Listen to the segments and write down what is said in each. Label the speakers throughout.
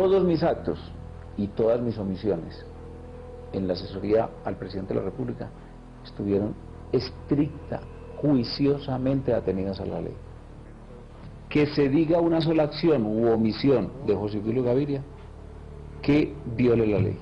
Speaker 1: todos mis actos y todas mis omisiones en la asesoría al presidente de la República estuvieron estricta, juiciosamente atenidas a la ley. Que se diga una sola acción u omisión de José Obdulio Gaviria que viole la ley.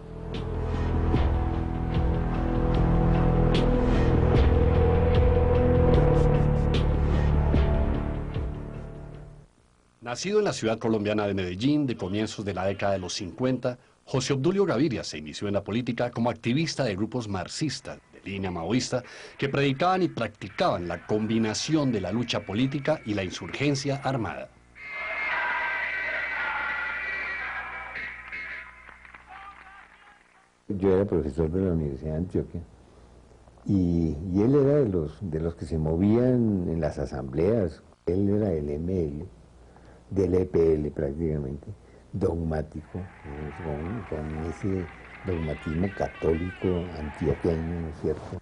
Speaker 2: Nacido en la ciudad colombiana de Medellín de comienzos de la década de los 50, José Obdulio Gaviria se inició en la política como activista de grupos marxistas de línea maoísta que predicaban y practicaban la combinación de la lucha política y la insurgencia armada.
Speaker 3: Yo era profesor de la Universidad de Antioquia y él era de los que se movían en las asambleas. Él era del ML, del EPL prácticamente, dogmático, con ese dogmatismo católico antioqueño, ¿no es cierto?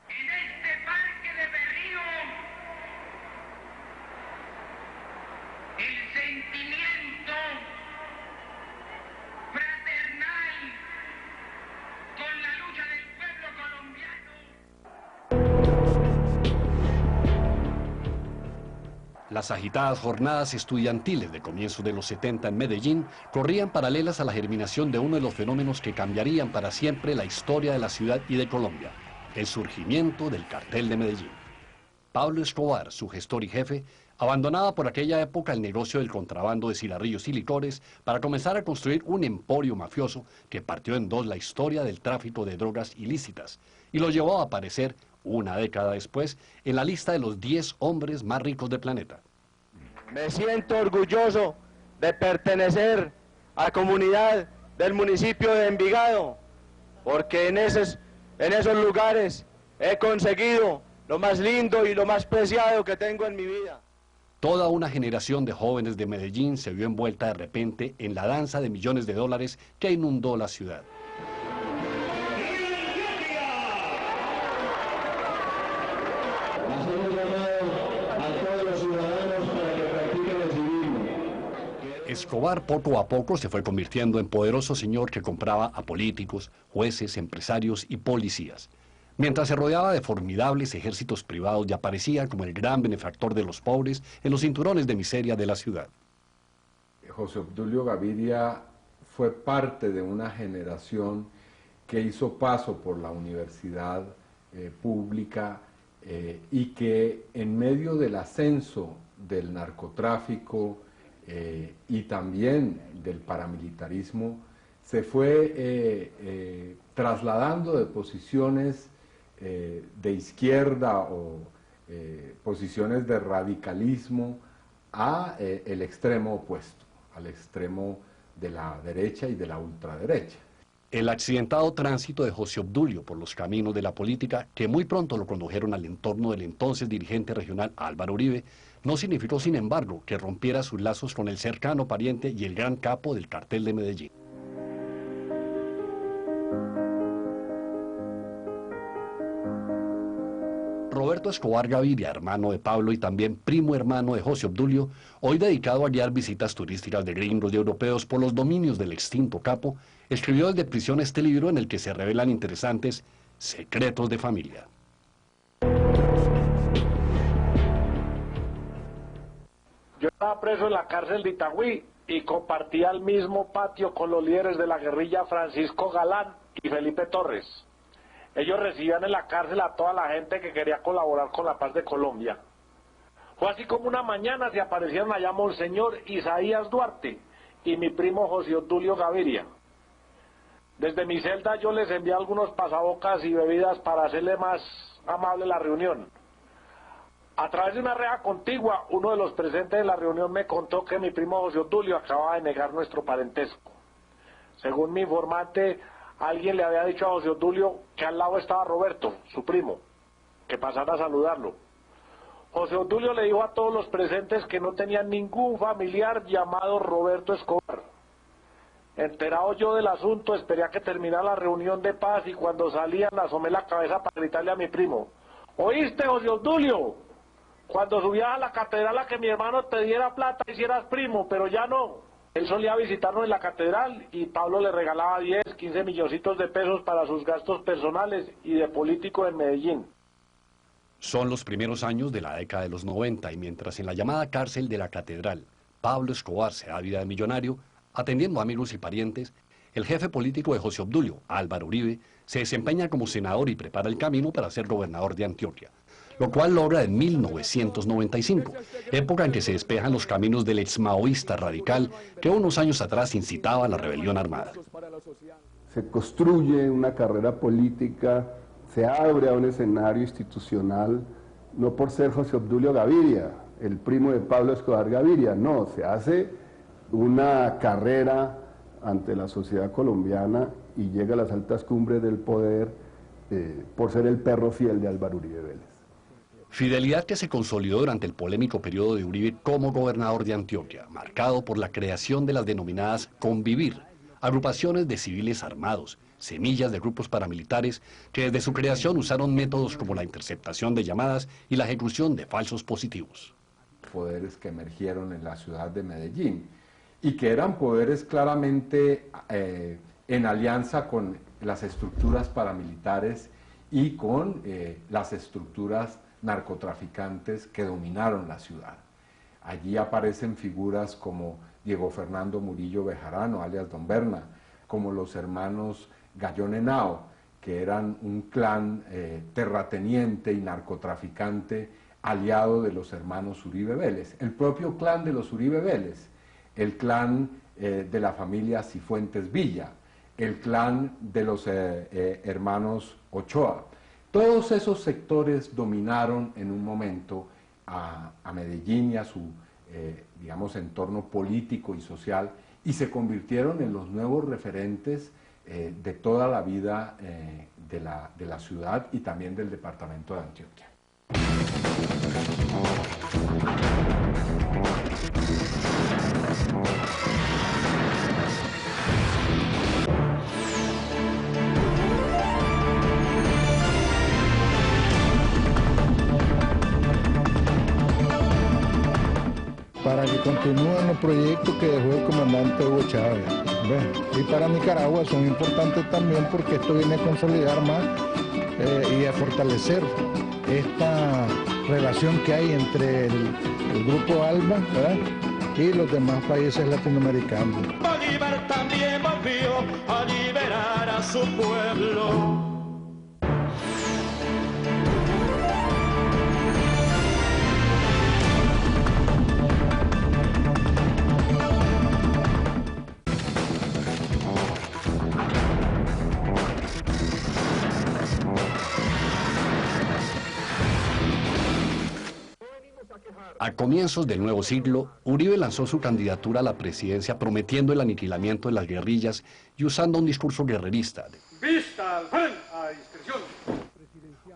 Speaker 2: Las agitadas jornadas estudiantiles de comienzos de los 70 en Medellín corrían paralelas a la germinación de uno de los fenómenos que cambiarían para siempre la historia de la ciudad y de Colombia, el surgimiento del cartel de Medellín. Pablo Escobar, su gestor y jefe, abandonaba por aquella época el negocio del contrabando de cigarrillos y licores para comenzar a construir un emporio mafioso que partió en dos la historia del tráfico de drogas ilícitas y lo llevó a aparecer una década después en la lista de los 10 hombres más ricos del planeta.
Speaker 4: Me siento orgulloso de pertenecer a la comunidad del municipio de Envigado, porque en esos lugares he conseguido lo más lindo y lo más preciado que tengo en mi vida.
Speaker 2: Toda una generación de jóvenes de Medellín se vio envuelta de repente en la danza de millones de dólares que inundó la ciudad. Escobar poco a poco se fue convirtiendo en poderoso señor que compraba a políticos, jueces, empresarios y policías, mientras se rodeaba de formidables ejércitos privados y aparecía como el gran benefactor de los pobres en los cinturones de miseria de la ciudad.
Speaker 5: José Obdulio Gaviria fue parte de una generación que hizo paso por la universidad pública y que en medio del ascenso del narcotráfico y también del paramilitarismo se fue trasladando de posiciones de izquierda o posiciones de radicalismo a el extremo opuesto, al extremo de la derecha y de la ultraderecha.
Speaker 2: El accidentado tránsito de José Obdulio por los caminos de la política, que muy pronto lo condujeron al entorno del entonces dirigente regional Álvaro Uribe, no significó, sin embargo, que rompiera sus lazos con el cercano pariente y el gran capo del cartel de Medellín. Roberto Escobar Gaviria, hermano de Pablo y también primo hermano de José Obdulio, hoy dedicado a guiar visitas turísticas de gringos y europeos por los dominios del extinto capo, escribió desde prisión este libro en el que se revelan interesantes secretos de familia.
Speaker 6: Yo estaba preso en la cárcel de Itagüí y compartía el mismo patio con los líderes de la guerrilla Francisco Galán y Felipe Torres. Ellos recibían en la cárcel a toda la gente que quería colaborar con la paz de Colombia. Fue así como una mañana se aparecieron allá Monseñor Isaías Duarte y mi primo José Obdulio Gaviria. Desde mi celda yo les envié algunos pasabocas y bebidas para hacerle más amable la reunión. A través de una reja contigua, uno de los presentes en la reunión me contó que mi primo José Obdulio acababa de negar nuestro parentesco. Según mi informante, alguien le había dicho a José Obdulio que al lado estaba Roberto, su primo, que pasara a saludarlo. José Obdulio le dijo a todos los presentes que no tenía ningún familiar llamado Roberto Escobar. Enterado yo del asunto, esperé a que terminara la reunión de paz y cuando salían asomé la cabeza para gritarle a mi primo: ¿oíste, José Obdulio? Cuando subías a la catedral a que mi hermano te diera plata hicieras primo, pero ya no. Él solía visitarnos en la catedral y Pablo le regalaba 10, 15 milloncitos de pesos para sus gastos personales y de político en Medellín.
Speaker 2: Son los primeros años de la década de los 90 y mientras en la llamada cárcel de la catedral, Pablo Escobar se da vida de millonario, atendiendo a amigos y parientes, el jefe político de José Obdulio, Álvaro Uribe, se desempeña como senador y prepara el camino para ser gobernador de Antioquia, lo cual logra en 1995, época en que se despejan los caminos del exmaoísta radical que unos años atrás incitaba a la rebelión armada.
Speaker 7: Se construye una carrera política, se abre a un escenario institucional, no por ser José Obdulio Gaviria, el primo de Pablo Escobar Gaviria, no, se hace una carrera ante la sociedad colombiana y llega a las altas cumbres del poder por ser el perro fiel de Álvaro Uribe Vélez.
Speaker 2: Fidelidad que se consolidó durante el polémico periodo de Uribe como gobernador de Antioquia, marcado por la creación de las denominadas Convivir, agrupaciones de civiles armados, semillas de grupos paramilitares que desde su creación usaron métodos como la interceptación de llamadas y la ejecución de falsos positivos.
Speaker 5: Poderes que emergieron en la ciudad de Medellín y que eran poderes claramente en alianza con las estructuras paramilitares y con las estructuras narcotraficantes que dominaron la ciudad. Allí aparecen figuras como Diego Fernando Murillo Bejarano, alias Don Berna, como los hermanos Gallón Henao, que eran un clan terrateniente y narcotraficante aliado de los hermanos Uribe Vélez. El propio clan de los Uribe Vélez, el clan de la familia Cifuentes Villa, el clan de los hermanos Ochoa. Todos esos sectores dominaron en un momento a Medellín y a su, digamos, entorno político y social y se convirtieron en los nuevos referentes de toda la vida de la ciudad y también del departamento de Antioquia.
Speaker 8: Para que continúen los proyectos que dejó el comandante Hugo Chávez. Y para Nicaragua son importantes también porque esto viene a consolidar más y a fortalecer esta relación que hay entre el Grupo ALBA, ¿verdad?, y los demás países latinoamericanos.
Speaker 9: Bolívar también volvió a liberar a su pueblo.
Speaker 2: A comienzos del nuevo siglo, Uribe lanzó su candidatura a la presidencia prometiendo el aniquilamiento de las guerrillas y usando un discurso guerrerista.
Speaker 9: ¡Vista al frente! ¡A discreción!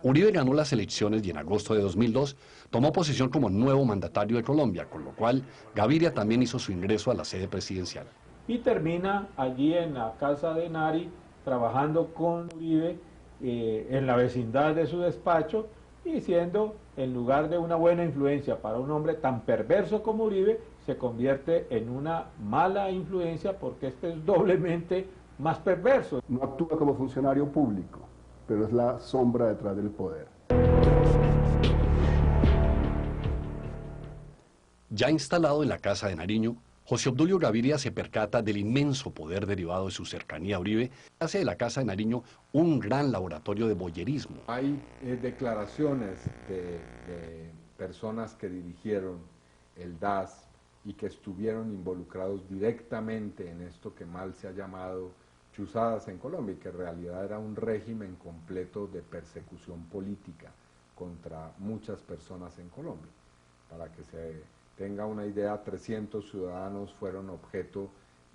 Speaker 2: Uribe ganó las elecciones y en agosto de 2002 tomó posesión como nuevo mandatario de Colombia, con lo cual Gaviria también hizo su ingreso a la sede presidencial.
Speaker 10: Y termina allí en la casa de Nari, trabajando con Uribe en la vecindad de su despacho y siendo, en lugar de una buena influencia para un hombre tan perverso como Uribe, se convierte en una mala influencia porque este es doblemente más perverso.
Speaker 7: No actúa como funcionario público, pero es la sombra detrás del poder.
Speaker 2: Ya instalado en la casa de Nariño, José Obdulio Gaviria se percata del inmenso poder derivado de su cercanía a Uribe, hace de la casa de Nariño un gran laboratorio de boyerismo.
Speaker 5: Hay declaraciones de personas que dirigieron el DAS y que estuvieron involucrados directamente en esto que mal se ha llamado chuzadas en Colombia, y que en realidad era un régimen completo de persecución política contra muchas personas en Colombia. Para que se tenga una idea, 300 ciudadanos fueron objeto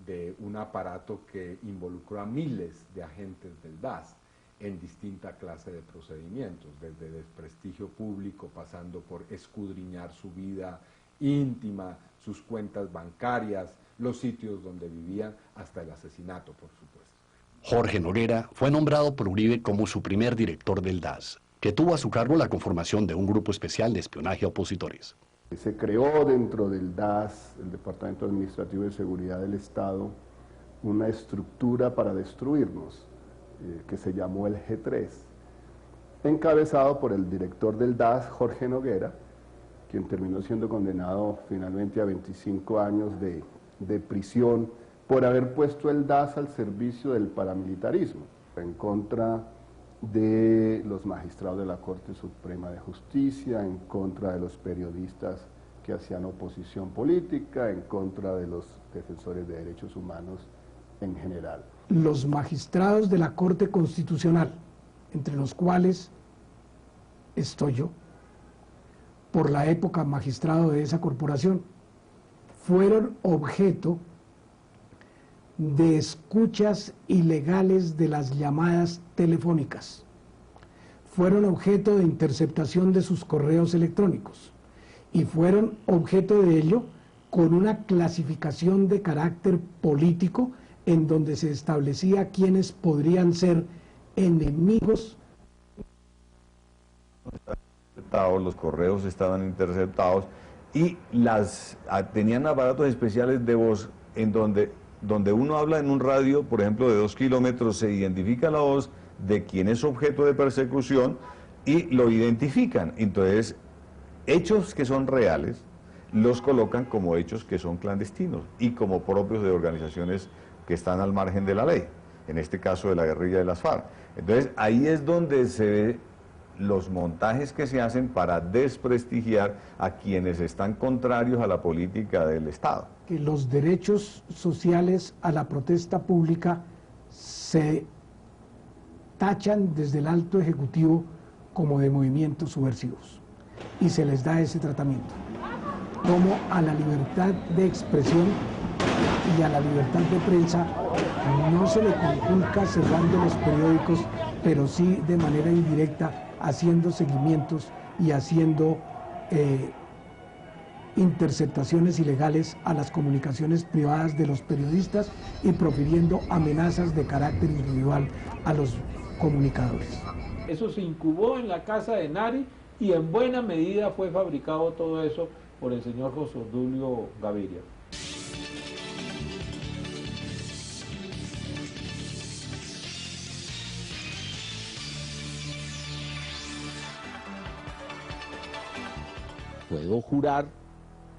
Speaker 5: de un aparato que involucró a miles de agentes del DAS en distinta clase de procedimientos, desde desprestigio público, pasando por escudriñar su vida íntima, sus cuentas bancarias, los sitios donde vivían, hasta el asesinato, por supuesto.
Speaker 2: Jorge Noguera fue nombrado por Uribe como su primer director del DAS, que tuvo a su cargo la conformación de un grupo especial de espionaje a opositores.
Speaker 7: Se creó dentro del DAS, el Departamento Administrativo de Seguridad del Estado, una estructura para destruirnos, que se llamó el G3, encabezado por el director del DAS, Jorge Noguera, quien terminó siendo condenado finalmente a 25 años de prisión por haber puesto el DAS al servicio del paramilitarismo, en contra de los magistrados de la Corte Suprema de Justicia, en contra de los periodistas que hacían oposición política, en contra de los defensores de derechos humanos en general.
Speaker 11: Los magistrados de la Corte Constitucional, entre los cuales estoy yo, por la época magistrado de esa corporación, fueron objeto de escuchas ilegales de las llamadas telefónicas, fueron objeto de interceptación de sus correos electrónicos y fueron objeto de ello con una clasificación de carácter político en donde se establecía quiénes podrían ser enemigos.
Speaker 12: Los correos estaban interceptados y tenían aparatos especiales de voz en donde uno habla en un radio, por ejemplo, de 2 kilómetros, se identifica la voz de quien es objeto de persecución y lo identifican. Entonces, hechos que son reales los colocan como hechos que son clandestinos y como propios de organizaciones que están al margen de la ley, en este caso de la guerrilla de las FARC. Entonces, ahí es donde se ve los montajes que se hacen para desprestigiar a quienes están contrarios a la política del Estado.
Speaker 11: Que los derechos sociales a la protesta pública se tachan desde el alto ejecutivo como de movimientos subversivos y se les da ese tratamiento, como a la libertad de expresión y a la libertad de prensa no se le conculca cerrando los periódicos, pero sí de manera indirecta haciendo seguimientos y haciendo interceptaciones ilegales a las comunicaciones privadas de los periodistas y profiriendo amenazas de carácter individual a los comunicadores.
Speaker 10: Eso se incubó en la casa de Nari y en buena medida fue fabricado todo eso por el señor José Obdulio Gaviria.
Speaker 1: Puedo jurar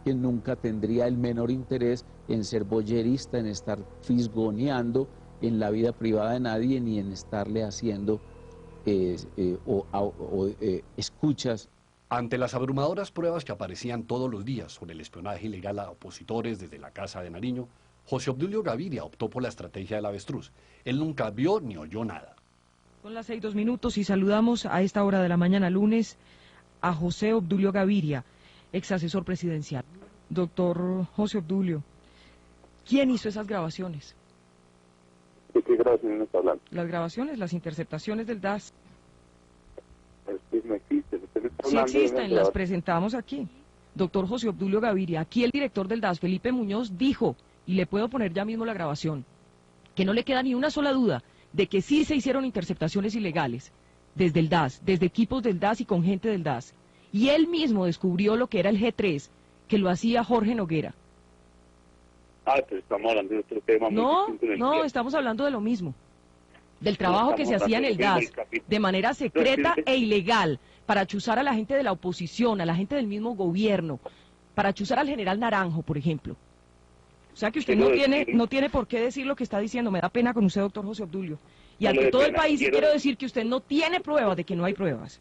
Speaker 1: que nunca tendría el menor interés en ser boyerista, en estar fisgoneando en la vida privada de nadie, ni en estarle haciendo escuchas.
Speaker 2: Ante las abrumadoras pruebas que aparecían todos los días sobre el espionaje ilegal a opositores desde la Casa de Nariño, José Obdulio Gaviria optó por la estrategia del avestruz. Él nunca vio ni oyó nada.
Speaker 13: Son las 6:02 y saludamos a esta hora de la mañana lunes a José Obdulio Gaviria, ex asesor presidencial. Doctor José Obdulio, ¿quién hizo esas grabaciones?
Speaker 14: ¿De qué grabaciones está hablando?
Speaker 13: Las grabaciones, las interceptaciones del DAS.
Speaker 14: No existen.
Speaker 13: Sí existen, las presentamos aquí. Doctor José Obdulio Gaviria, aquí el director del DAS, Felipe Muñoz, dijo, y le puedo poner ya mismo la grabación, que no le queda ni una sola duda de que sí se hicieron interceptaciones ilegales desde el DAS, desde equipos del DAS y con gente del DAS. Y él mismo descubrió lo que era el G3, que lo hacía Jorge Noguera.
Speaker 14: Pero estamos hablando de otro tema muy distinto.
Speaker 13: No, estamos hablando de lo mismo. Del trabajo que se hacía en el DAS, de manera secreta e ilegal, para chuzar a la gente de la oposición, a la gente del mismo gobierno, para chuzar al general Naranjo, por ejemplo. O sea que usted no tiene por qué decir lo que está diciendo. Me da pena con usted, doctor José Obdulio. Y ante todo el país quiero decir que usted no tiene pruebas de que no hay pruebas.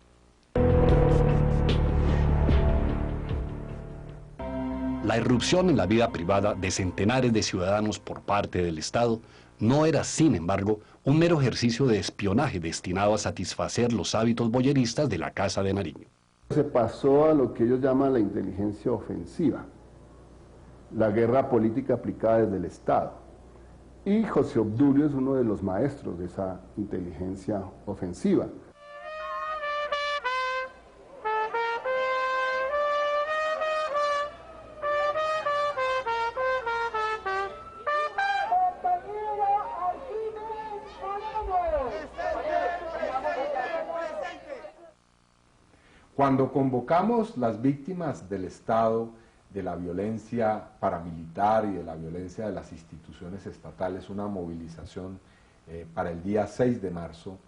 Speaker 2: La irrupción en la vida privada de centenares de ciudadanos por parte del Estado no era, sin embargo, un mero ejercicio de espionaje destinado a satisfacer los hábitos boyeristas de la Casa de Nariño.
Speaker 7: Se pasó a lo que ellos llaman la inteligencia ofensiva, la guerra política aplicada desde el Estado. Y José Obdulio es uno de los maestros de esa inteligencia ofensiva.
Speaker 5: Cuando convocamos las víctimas del Estado, de la violencia paramilitar y de la violencia de las instituciones estatales, una movilización para el día 6 de marzo,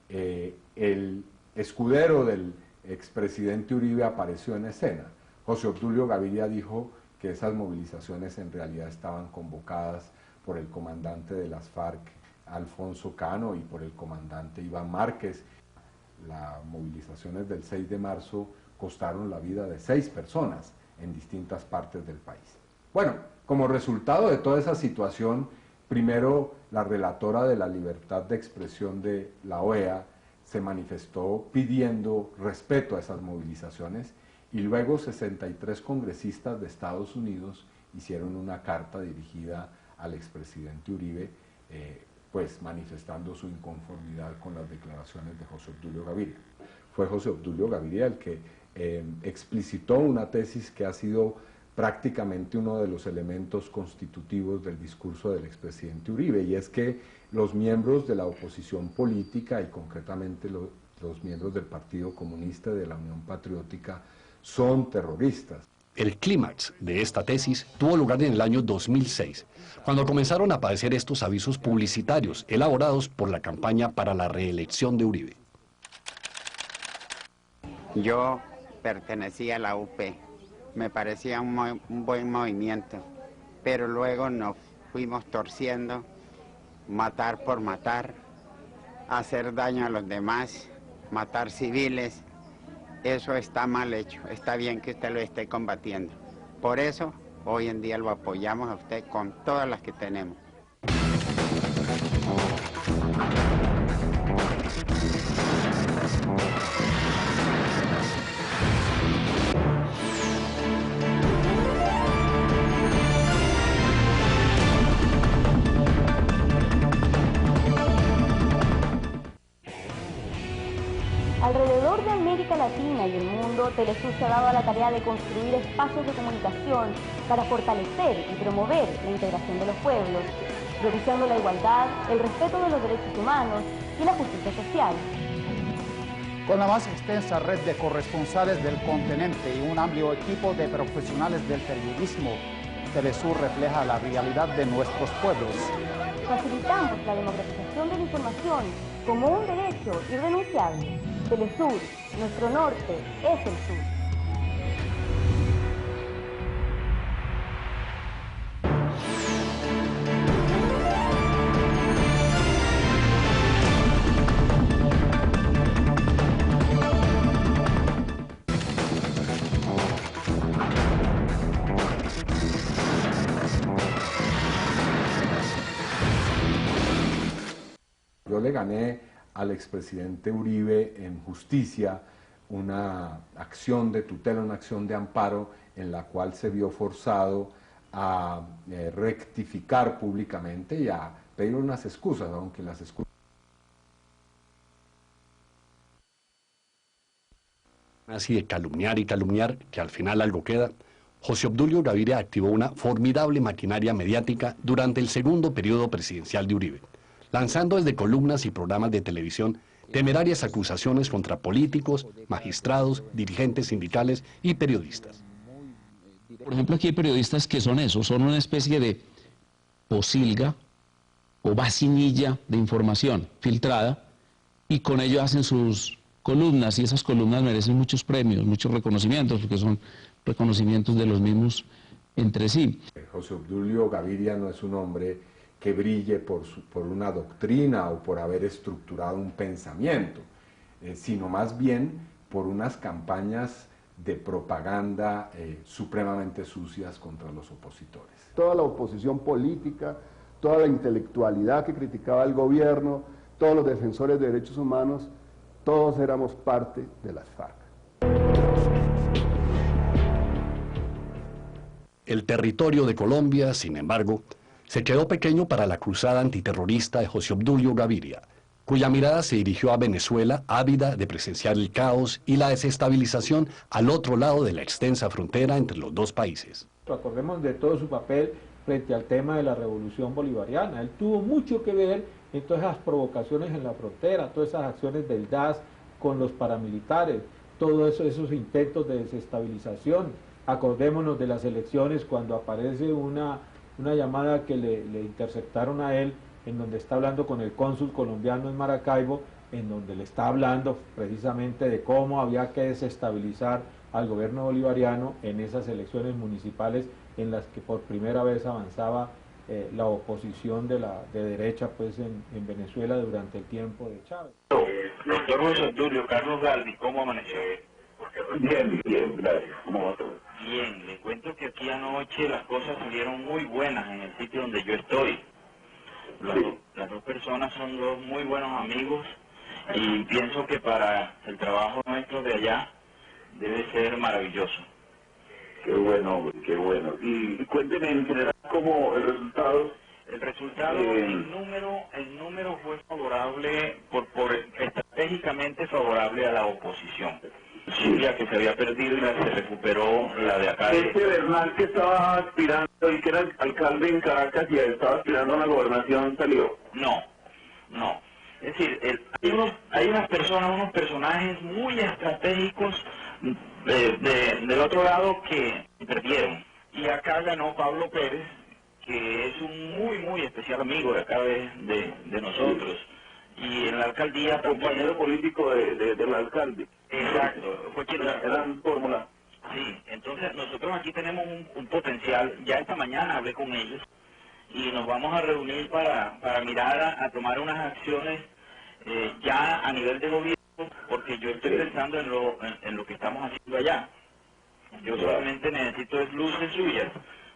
Speaker 5: el escudero del expresidente Uribe apareció en escena. José Obdulio Gaviria dijo que esas movilizaciones en realidad estaban convocadas por el comandante de las FARC, Alfonso Cano, y por el comandante Iván Márquez. Las movilizaciones del 6 de marzo costaron la vida de 6 personas en distintas partes del país. Bueno, como resultado de toda esa situación, primero la relatora de la libertad de expresión de la OEA se manifestó pidiendo respeto a esas movilizaciones, y luego 63 congresistas de Estados Unidos hicieron una carta dirigida al expresidente Uribe, pues manifestando su inconformidad con las declaraciones de José Obdulio Gaviria. Fue José Obdulio Gaviria el que explicitó una tesis que ha sido prácticamente uno de los elementos constitutivos del discurso del expresidente Uribe, y es que los miembros de la oposición política, y concretamente los miembros del Partido Comunista y de la Unión Patriótica, son terroristas.
Speaker 2: El clímax de esta tesis tuvo lugar en el año 2006, cuando comenzaron a aparecer estos avisos publicitarios elaborados por la campaña para la reelección de Uribe.
Speaker 15: Yo pertenecía a la UP, me parecía un buen movimiento, pero luego nos fuimos torciendo, matar por matar, hacer daño a los demás, matar civiles. Eso está mal hecho, está bien que usted lo esté combatiendo. Por eso, hoy en día lo apoyamos a usted con todas las que tenemos.
Speaker 16: Alrededor de América Latina y el mundo, Telesur se ha dado a la tarea de construir espacios de comunicación para fortalecer y promover la integración de los pueblos, priorizando la igualdad, el respeto de los derechos humanos y la justicia social.
Speaker 17: Con la más extensa red de corresponsales del continente y un amplio equipo de profesionales del periodismo, Telesur refleja la realidad de nuestros pueblos.
Speaker 16: Facilitamos la democratización de la información como un derecho irrenunciable. Telesur, nuestro norte es el sur.
Speaker 5: Yo le gané al expresidente Uribe en justicia una acción de tutela, una acción de amparo en la cual se vio forzado a rectificar públicamente y a pedir unas excusas, aunque las excusas...
Speaker 2: Así de calumniar y calumniar, que al final algo queda, José Obdulio Gaviria activó una formidable maquinaria mediática durante el segundo periodo presidencial de Uribe, lanzando desde columnas y programas de televisión temerarias acusaciones contra políticos, magistrados, dirigentes sindicales y periodistas.
Speaker 18: Por ejemplo, aquí hay periodistas que son eso, son una especie de posilga o vacinilla de información filtrada, y con ello hacen sus columnas, y esas columnas merecen muchos premios, muchos reconocimientos, porque son reconocimientos de los mismos entre sí.
Speaker 5: José Obdulio Gaviria no es un hombre que brille por una doctrina o por haber estructurado un pensamiento, sino más bien por unas campañas de propaganda supremamente sucias contra los opositores.
Speaker 7: Toda la oposición política, toda la intelectualidad que criticaba al gobierno, todos los defensores de derechos humanos, todos éramos parte de las FARC.
Speaker 2: El territorio de Colombia, sin embargo, se quedó pequeño para la cruzada antiterrorista de José Obdulio Gaviria, cuya mirada se dirigió a Venezuela, ávida de presenciar el caos y la desestabilización al otro lado de la extensa frontera entre los dos países.
Speaker 10: Acordemos de todo su papel frente al tema de la revolución bolivariana. Él tuvo mucho que ver en todas esas provocaciones en la frontera, todas esas acciones del DAS con los paramilitares, todos esos intentos de desestabilización. Acordémonos de las elecciones cuando aparece una llamada que le interceptaron a él, en donde está hablando con el cónsul colombiano en Maracaibo, en donde le está hablando precisamente de cómo había que desestabilizar al gobierno bolivariano en esas elecciones municipales en las que por primera vez avanzaba la oposición de derecha pues en Venezuela durante el tiempo de Chávez.
Speaker 19: Doctor José Obdulio, Carlos Galdi, ¿cómo amaneció?
Speaker 14: Bien, bien, gracias. ¿Cómo va todo?
Speaker 19: Bien, le cuento que aquí anoche las cosas salieron muy buenas en el sitio donde yo estoy. Las dos personas son dos muy buenos amigos y pienso que para el trabajo nuestro de allá debe ser maravilloso.
Speaker 14: Qué bueno, qué bueno. Y cuénteme en general cómo el resultado.
Speaker 19: El resultado, el número fue favorable, estratégicamente favorable a la oposición. Zulia, que se había perdido y se recuperó la de acá.
Speaker 14: Este Bernal que estaba aspirando y que era alcalde en Caracas y estaba aspirando a la gobernación, ¿salió?
Speaker 19: No. Es decir, hay unas personas, unos personajes muy estratégicos del otro lado que perdieron. Y acá ganó Pablo Pérez, que es un muy especial amigo de acá de nosotros. Y en la alcaldía...
Speaker 14: Compañero político del alcalde.
Speaker 19: Exacto.
Speaker 14: Eran fórmula.
Speaker 19: Sí, entonces nosotros aquí tenemos un potencial. Ya esta mañana hablé con ellos y nos vamos a reunir para mirar a tomar unas acciones ya a nivel de gobierno, porque yo estoy pensando en lo que estamos haciendo allá. Yo solamente necesito luces suyas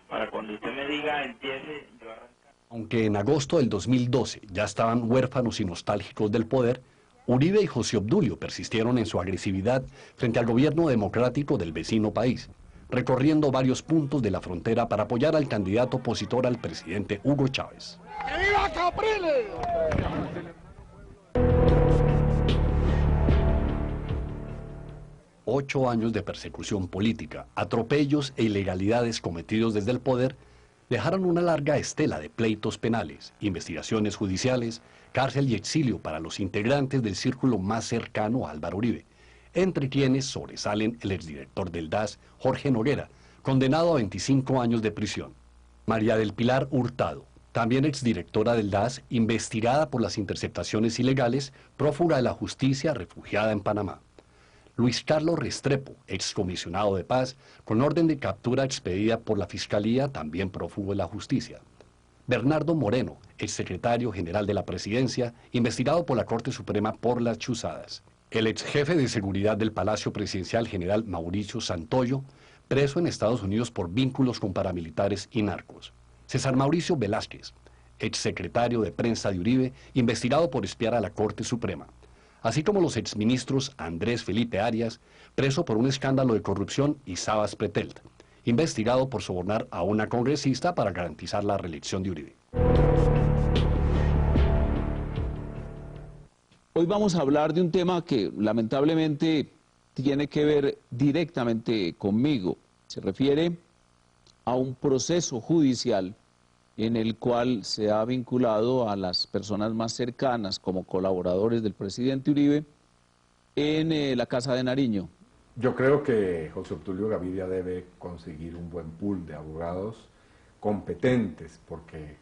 Speaker 19: para cuando usted me diga empiece, yo arrancar.
Speaker 2: Aunque en agosto del 2012 ya estaban huérfanos y nostálgicos del poder, Uribe y José Obdulio persistieron en su agresividad frente al gobierno democrático del vecino país, recorriendo varios puntos de la frontera para apoyar al candidato opositor al presidente Hugo Chávez.
Speaker 9: ¡Que viva Capriles!
Speaker 2: 8 años de persecución política, atropellos e ilegalidades cometidos desde el poder dejaron una larga estela de pleitos penales, investigaciones judiciales, cárcel y exilio para los integrantes del círculo más cercano a Álvaro Uribe, entre quienes sobresalen el exdirector del DAS, Jorge Noguera, condenado a 25 años de prisión. María del Pilar Hurtado, también exdirectora del DAS, investigada por las interceptaciones ilegales, prófuga de la justicia, refugiada en Panamá. Luis Carlos Restrepo, excomisionado de paz, con orden de captura expedida por la Fiscalía, también prófugo de la justicia. Bernardo Moreno, exsecretario general de la Presidencia, investigado por la Corte Suprema por las chuzadas. El exjefe de seguridad del Palacio Presidencial, general Mauricio Santoyo, preso en Estados Unidos por vínculos con paramilitares y narcos. César Mauricio Velázquez, exsecretario de prensa de Uribe, investigado por espiar a la Corte Suprema. Así como los exministros Andrés Felipe Arias, preso por un escándalo de corrupción, y Sabas Pretelt, investigado por sobornar a una congresista para garantizar la reelección de Uribe.
Speaker 18: Hoy vamos a hablar de un tema que lamentablemente tiene que ver directamente conmigo. Se refiere a un proceso judicial en el cual se ha vinculado a las personas más cercanas como colaboradores del presidente Uribe en la Casa de Nariño.
Speaker 5: Yo creo que José Obdulio Gaviria debe conseguir un buen pool de abogados competentes, porque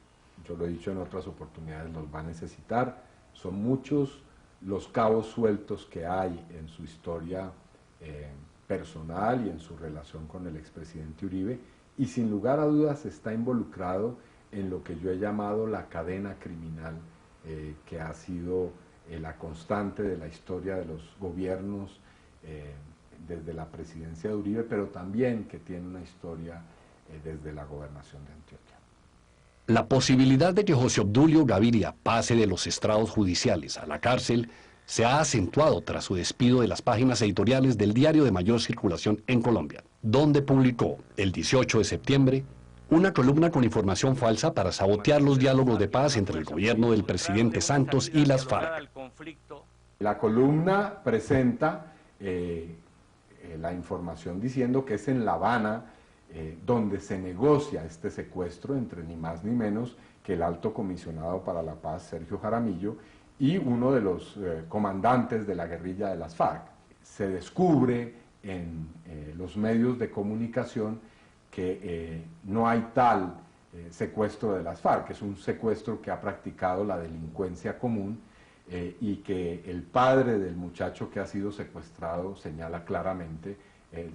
Speaker 5: yo lo he dicho en otras oportunidades, los va a necesitar. Son muchos los cabos sueltos que hay en su historia personal y en su relación con el expresidente Uribe, y sin lugar a dudas está involucrado en lo que yo he llamado la cadena criminal, que ha sido la constante de la historia de los gobiernos desde la presidencia de Uribe, pero también que tiene una historia desde la gobernación de Antioquia.
Speaker 2: La posibilidad de que José Obdulio Gaviria pase de los estrados judiciales a la cárcel se ha acentuado tras su despido de las páginas editoriales del diario de mayor circulación en Colombia, donde publicó el 18 de septiembre una columna con información falsa para sabotear los diálogos de paz entre el gobierno del presidente Santos y las FARC.
Speaker 5: La columna presenta la información diciendo que es en La Habana donde se negocia este secuestro entre ni más ni menos que el alto comisionado para la paz, Sergio Jaramillo, y uno de los comandantes de la guerrilla de las FARC. se descubre en los medios de comunicación que no hay tal secuestro de las FARC, es un secuestro que ha practicado la delincuencia común, y que el padre del muchacho que ha sido secuestrado señala claramente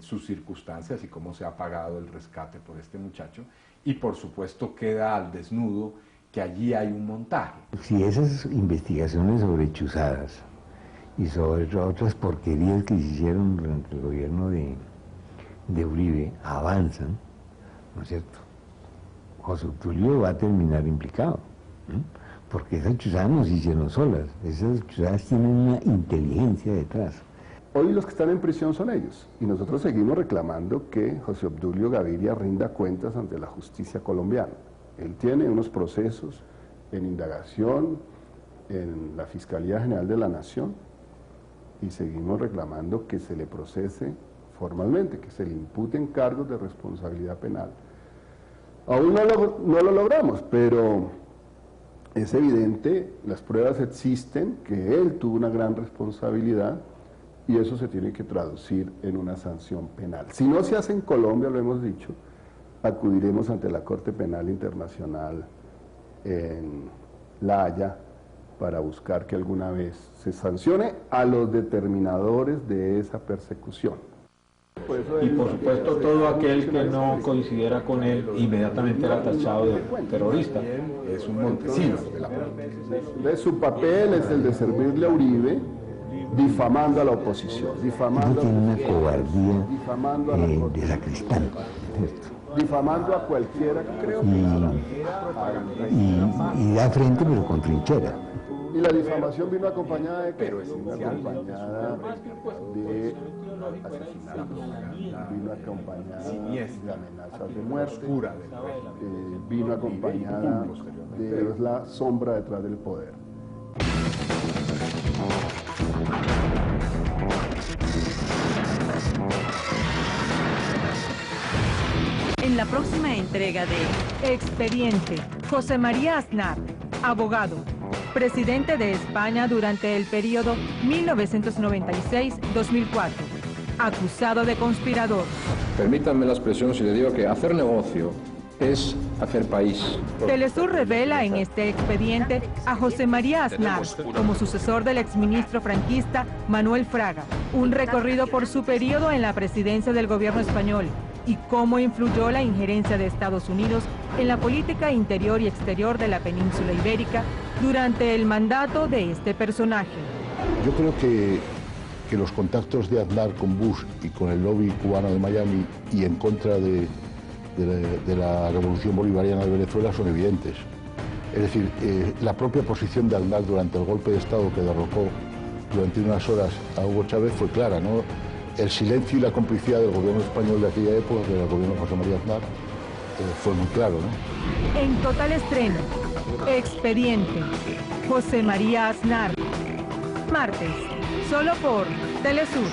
Speaker 5: sus circunstancias y cómo se ha pagado el rescate por este muchacho, y por supuesto queda al desnudo que allí hay un montaje.
Speaker 3: Si esas investigaciones sobre chuzadas y sobre otras porquerías que se hicieron durante el gobierno de Uribe avanzan, ¿no es cierto?, José Obdulio va a terminar implicado, ¿no? Porque esas chuzadas no se hicieron solas, esas chuzadas tienen una inteligencia detrás.
Speaker 7: Hoy los que están en prisión son ellos, y nosotros seguimos reclamando que José Obdulio Gaviria rinda cuentas ante la justicia colombiana. Él tiene unos procesos en indagación en la Fiscalía General de la Nación, y seguimos reclamando que se le procese formalmente, que se le imputen cargos de responsabilidad penal. Aún no lo logramos, pero es evidente, las pruebas existen, que él tuvo una gran responsabilidad, y eso se tiene que traducir en una sanción penal. Si no se hace en Colombia, lo hemos dicho, acudiremos ante la Corte Penal Internacional en La Haya para buscar que alguna vez se sancione a los determinadores de esa persecución.
Speaker 10: Y por supuesto todo aquel que no coincidiera con él inmediatamente era tachado de terrorista.
Speaker 5: Es un Montesinos de la política.
Speaker 7: Su papel es el de servirle a Uribe, difamando a la oposición, difamando,
Speaker 3: tiene una cobardía de sacristán,
Speaker 7: difamando a cualquiera que creo
Speaker 3: y da frente pero con trinchera.
Speaker 7: Y la difamación vino acompañada de qué? Vino acompañada de asesinatos, vino acompañada de amenazas de muerte, vino acompañada de la sombra detrás del poder.
Speaker 20: En la próxima entrega de Expediente, José María Aznar, abogado, presidente de España durante el periodo 1996-2004, acusado de conspirador.
Speaker 21: Permítanme la expresión si le digo que hacer negocio es hacer país.
Speaker 20: Telesur revela en este expediente a José María Aznar como sucesor del exministro franquista Manuel Fraga, un recorrido por su periodo en la presidencia del gobierno español y cómo influyó la injerencia de Estados Unidos en la política interior y exterior de la península ibérica durante el mandato de este personaje.
Speaker 22: Yo creo que los contactos de Aznar con Bush y con el lobby cubano de Miami y en contra de la revolución bolivariana de Venezuela son evidentes. Es decir, la propia posición de Aznar durante el golpe de Estado que derrocó durante unas horas a Hugo Chávez fue clara, ¿no? El silencio y la complicidad del gobierno español de aquella época, del gobierno de José María Aznar, fue muy claro, ¿no?
Speaker 20: En total estreno, Expediente, José María Aznar, martes, solo por Telesur.